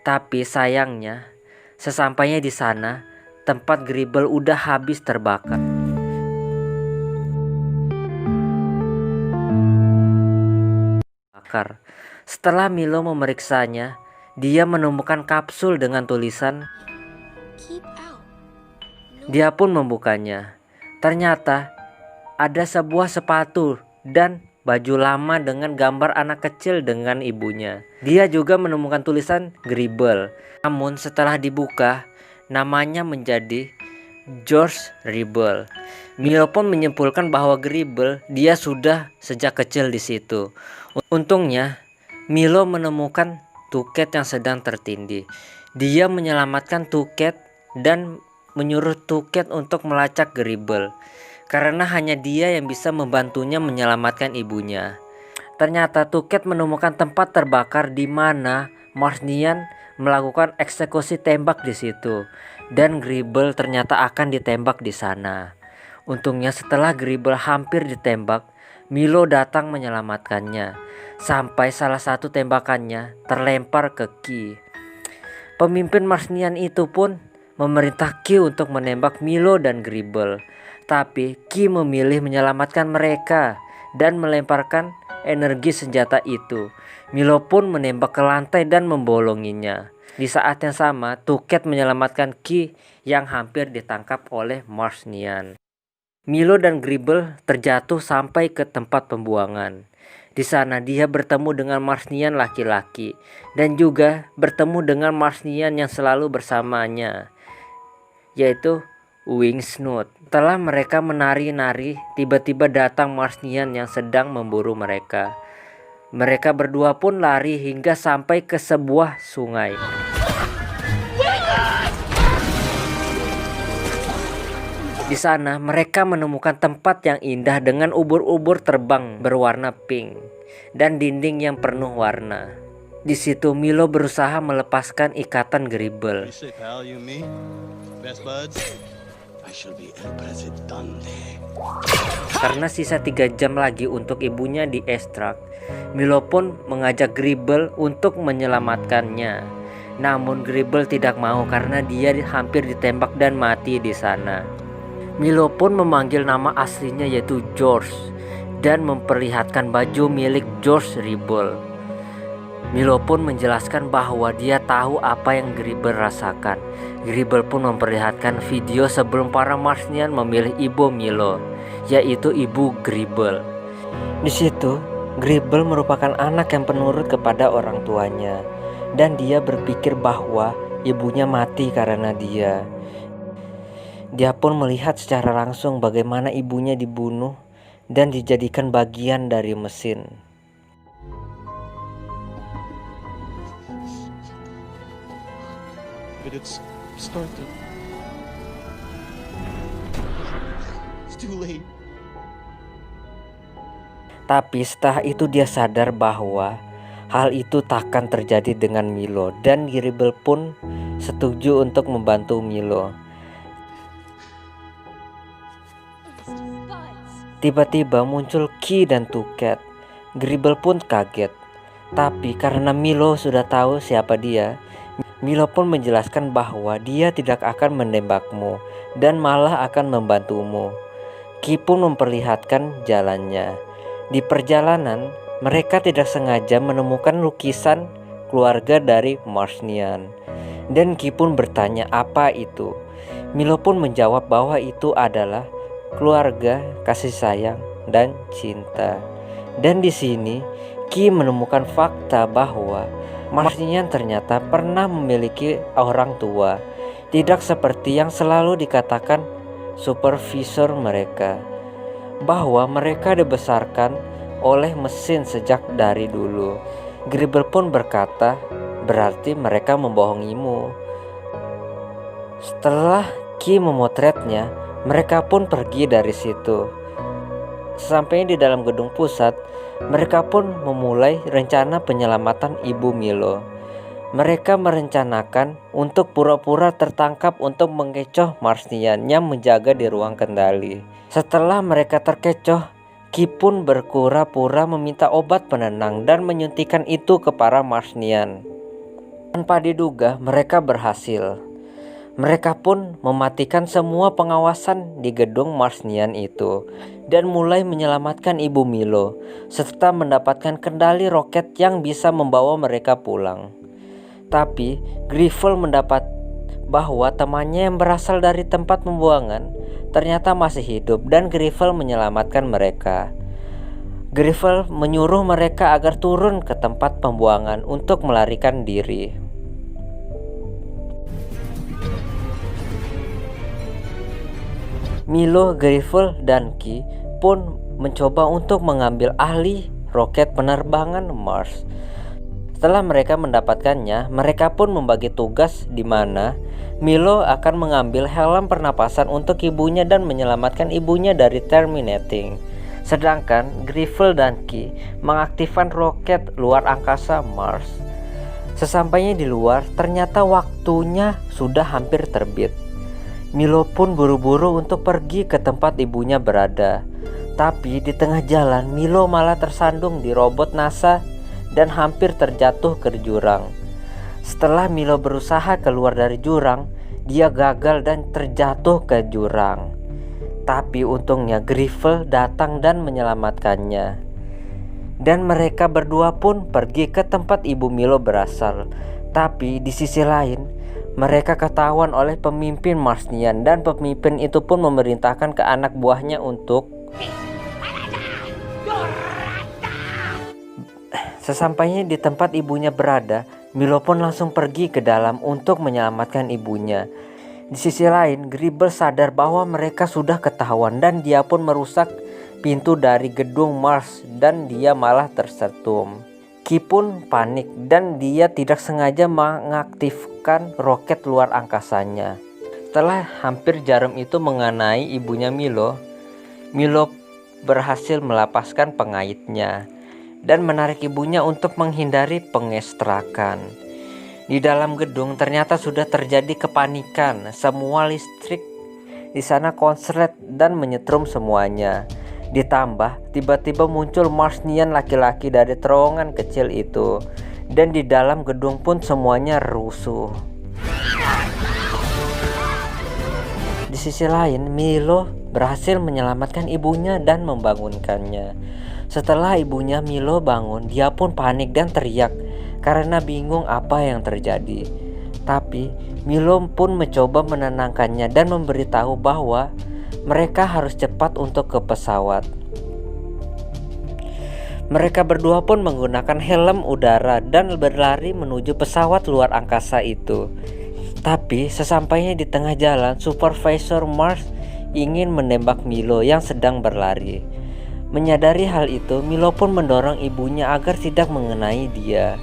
Tapi sayangnya, sesampainya di sana, tempat Gribble udah habis terbakar. Setelah Milo memeriksanya, dia menemukan kapsul dengan tulisan. Dia pun membukanya. Ternyata ada sebuah sepatu dan baju lama dengan gambar anak kecil dengan ibunya. Dia juga menemukan tulisan Gribble. Namun setelah dibuka, namanya menjadi George Gribble. Milo pun menyimpulkan bahwa Gribble dia sudah sejak kecil di situ. Untungnya, Milo menemukan Tuket yang sedang tertindih. Dia menyelamatkan Tuket dan menyuruh Tuket untuk melacak Gribble, karena hanya dia yang bisa membantunya menyelamatkan ibunya. Ternyata Tuket menemukan tempat terbakar di mana Marsnian melakukan eksekusi tembak di situ, dan Gribble ternyata akan ditembak di sana. Untungnya setelah Gribble hampir ditembak, Milo datang menyelamatkannya, sampai salah satu tembakannya terlempar ke Ki. Pemimpin Marsnian itu pun memerintah Ki untuk menembak Milo dan Gribble. Tapi Ki memilih menyelamatkan mereka dan melemparkan energi senjata itu. Milo pun menembak ke lantai dan membolonginya. Di saat yang sama, Tuket menyelamatkan Ki yang hampir ditangkap oleh Marsnian. Milo dan Gribble terjatuh sampai ke tempat pembuangan. Di sana dia bertemu dengan Marsnian laki-laki dan juga bertemu dengan Marsnian yang selalu bersamanya, yaitu Wingsnoot. Setelah mereka menari-nari, tiba-tiba datang Marsnian yang sedang memburu mereka. Mereka berdua pun lari hingga sampai ke sebuah sungai. Di sana mereka menemukan tempat yang indah dengan ubur-ubur terbang berwarna pink dan dinding yang penuh warna. Di situ Milo berusaha melepaskan ikatan Gribble. Karena sisa 3 jam lagi untuk ibunya di ekstrak, Milo pun mengajak Gribble untuk menyelamatkannya. Namun Gribble tidak mau karena dia hampir ditembak dan mati di sana. Milo pun memanggil nama aslinya yaitu George dan memperlihatkan baju milik George Gribble. Milo pun menjelaskan bahwa dia tahu apa yang Gribble rasakan. Gribble pun memperlihatkan video sebelum para Marsnian memilih ibu Milo, yaitu ibu Gribble. Di situ, Gribble merupakan anak yang penurut kepada orang tuanya, dan dia berpikir bahwa ibunya mati karena dia. Dia pun melihat secara langsung bagaimana ibunya dibunuh dan dijadikan bagian dari mesin. It's started. It's too late. Tapi setelah itu dia sadar bahwa hal itu takkan terjadi dengan Milo, dan Gribble pun setuju untuk membantu Milo. Tiba-tiba muncul Ki dan Tuket. Gribble pun kaget. Tapi karena Milo sudah tahu siapa dia, Milo pun menjelaskan bahwa dia tidak akan menembakmu dan malah akan membantumu. Ki pun memperlihatkan jalannya. Di perjalanan, mereka tidak sengaja menemukan lukisan keluarga dari Marsnian. Dan Ki pun bertanya apa itu. Milo pun menjawab bahwa itu adalah keluarga, kasih sayang, dan cinta. Dan di sini Ki menemukan fakta bahwa Marsnian ternyata pernah memiliki orang tua, tidak seperti yang selalu dikatakan supervisor mereka, bahwa mereka dibesarkan oleh mesin sejak dari dulu. Gribble pun berkata, berarti mereka membohongimu. Setelah Ki memotretnya, mereka pun pergi dari situ. Sampai di dalam gedung pusat, mereka pun memulai rencana penyelamatan ibu Milo. Mereka merencanakan untuk pura-pura tertangkap untuk mengecoh Marsnian yang menjaga di ruang kendali. Setelah mereka terkecoh, Ki pun berpura-pura meminta obat penenang dan menyuntikkan itu ke para Marsnian. Tanpa diduga, mereka berhasil. Mereka pun mematikan semua pengawasan di gedung Marsnian itu dan mulai menyelamatkan Ibu Milo serta mendapatkan kendali roket yang bisa membawa mereka pulang. Tapi Grievel mendapat bahwa temannya yang berasal dari tempat pembuangan ternyata masih hidup dan Grievel menyelamatkan mereka. Grievel menyuruh mereka agar turun ke tempat pembuangan untuk melarikan diri. Milo, Grievel, dan Ki pun mencoba untuk mengambil alih roket penerbangan Mars. Setelah mereka mendapatkannya, mereka pun membagi tugas di mana Milo akan mengambil helm pernapasan untuk ibunya dan menyelamatkan ibunya dari terminating. Sedangkan Grievel dan Ki mengaktifkan roket luar angkasa Mars. Sesampainya di luar, ternyata waktunya sudah hampir terbit. Milo pun buru-buru untuk pergi ke tempat ibunya berada. Tapi di tengah jalan, Milo malah tersandung di robot NASA dan hampir terjatuh ke jurang. Setelah Milo berusaha keluar dari jurang, dia gagal dan terjatuh ke jurang. Tapi untungnya Grievel datang dan menyelamatkannya. Dan mereka berdua pun pergi ke tempat ibu Milo berasal. Tapi di sisi lain, mereka ketahuan oleh pemimpin Marsnian dan pemimpin itu pun memerintahkan ke anak buahnya untuk sesampainya di tempat ibunya berada, Milo pun langsung pergi ke dalam untuk menyelamatkan ibunya. Di sisi lain, Grievel sadar bahwa mereka sudah ketahuan dan dia pun merusak pintu dari gedung Mars dan dia malah tersetum. Ki pun panik dan dia tidak sengaja mengaktifkan roket luar angkasanya. Setelah hampir jarum itu mengenai ibunya Milo, Milo berhasil melepaskan pengaitnya dan menarik ibunya untuk menghindari pengestrakan. Di dalam gedung ternyata sudah terjadi kepanikan. Semua listrik di sana konslet dan menyetrum semuanya. Ditambah tiba-tiba muncul Marsnian laki-laki dari terowongan kecil itu. Dan di dalam gedung pun semuanya rusuh. Di sisi lain, Milo berhasil menyelamatkan ibunya dan membangunkannya. Setelah ibunya Milo bangun, dia pun panik dan teriak karena bingung apa yang terjadi. Tapi Milo pun mencoba menenangkannya dan memberitahu bahwa mereka harus cepat untuk ke pesawat. Mereka berdua pun menggunakan helm udara dan berlari menuju pesawat luar angkasa itu. Tapi sesampainya di tengah jalan, Supervisor Mars ingin menembak Milo yang sedang berlari. Menyadari hal itu, Milo pun mendorong ibunya agar tidak mengenai dia.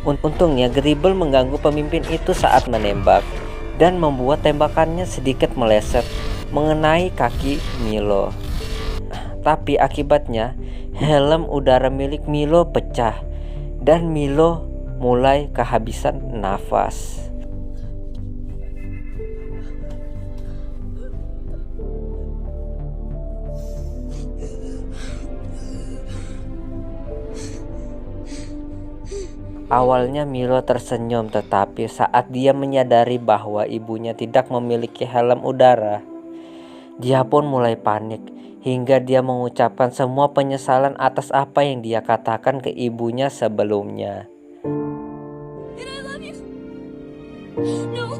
Untungnya Grievel mengganggu pemimpin itu saat menembak dan membuat tembakannya sedikit meleset mengenai kaki Milo. Tapi akibatnya helm udara milik Milo pecah dan Milo mulai kehabisan nafas. Awalnya Milo tersenyum, tetapi saat dia menyadari bahwa ibunya tidak memiliki helm udara, dia pun mulai panik hingga dia mengucapkan semua penyesalan atas apa yang dia katakan ke ibunya sebelumnya.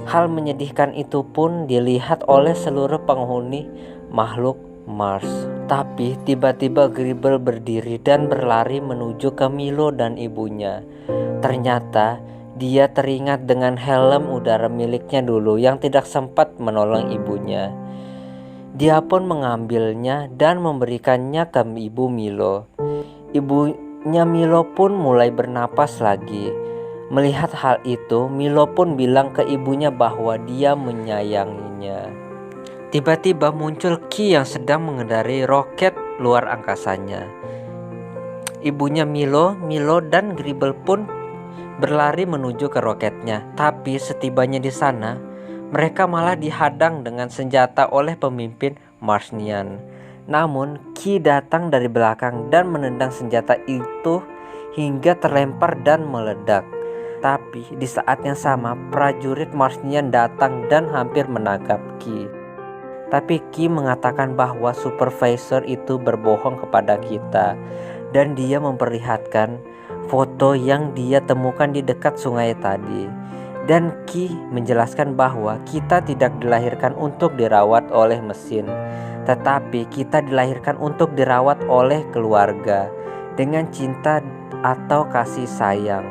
Hal menyedihkan itu pun dilihat oleh seluruh penghuni makhluk Mars. Tapi tiba-tiba Grievel berdiri dan berlari menuju ke Milo dan ibunya. Ternyata dia teringat dengan helm udara miliknya dulu yang tidak sempat menolong ibunya. Dia pun mengambilnya dan memberikannya ke ibu Milo. Ibunya Milo pun mulai bernapas lagi. Melihat hal itu, Milo pun bilang ke ibunya bahwa dia menyayanginya. Tiba-tiba muncul Ki yang sedang mengendarai roket luar angkasanya. Ibunya Milo dan Grievel pun berlari menuju ke roketnya. Tapi setibanya di sana, mereka malah dihadang dengan senjata oleh pemimpin Marsnian. Namun Ki datang dari belakang dan menendang senjata itu hingga terlempar dan meledak. Tapi di saat yang sama prajurit Martian datang dan hampir menangkap Ki. Tapi Ki mengatakan bahwa supervisor itu berbohong kepada kita dan dia memperlihatkan foto yang dia temukan di dekat sungai tadi. Dan Ki menjelaskan bahwa kita tidak dilahirkan untuk dirawat oleh mesin, tetapi kita dilahirkan untuk dirawat oleh keluarga dengan cinta atau kasih sayang.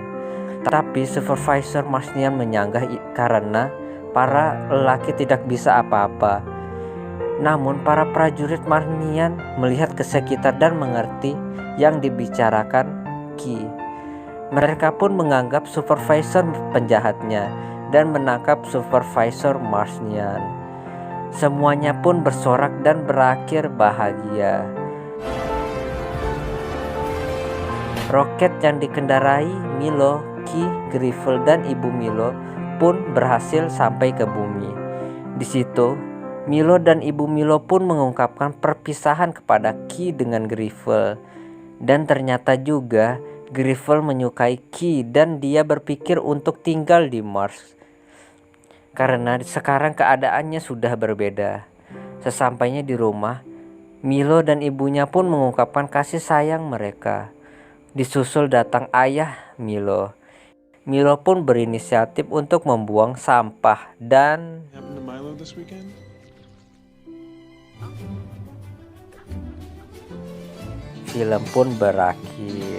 Tapi supervisor Martian menyanggah karena para lelaki tidak bisa apa-apa. Namun para prajurit Martian melihat ke sekitar dan mengerti yang dibicarakan Ki. Mereka pun menganggap supervisor penjahatnya dan menangkap supervisor Martian. Semuanya pun bersorak dan berakhir bahagia. Roket yang dikendarai Milo, Ki, Grifel, dan Ibu Milo pun berhasil sampai ke bumi. Di situ, Milo dan Ibu Milo pun mengungkapkan perpisahan kepada Ki dengan Grifel. Dan ternyata juga Grifel menyukai Ki dan dia berpikir untuk tinggal di Mars. Karena sekarang keadaannya sudah berbeda. Sesampainya di rumah, Milo dan ibunya pun mengungkapkan kasih sayang mereka. Disusul datang ayah Milo. Milo pun berinisiatif untuk membuang sampah dan Happened to Milo this weekend? film pun berakhir.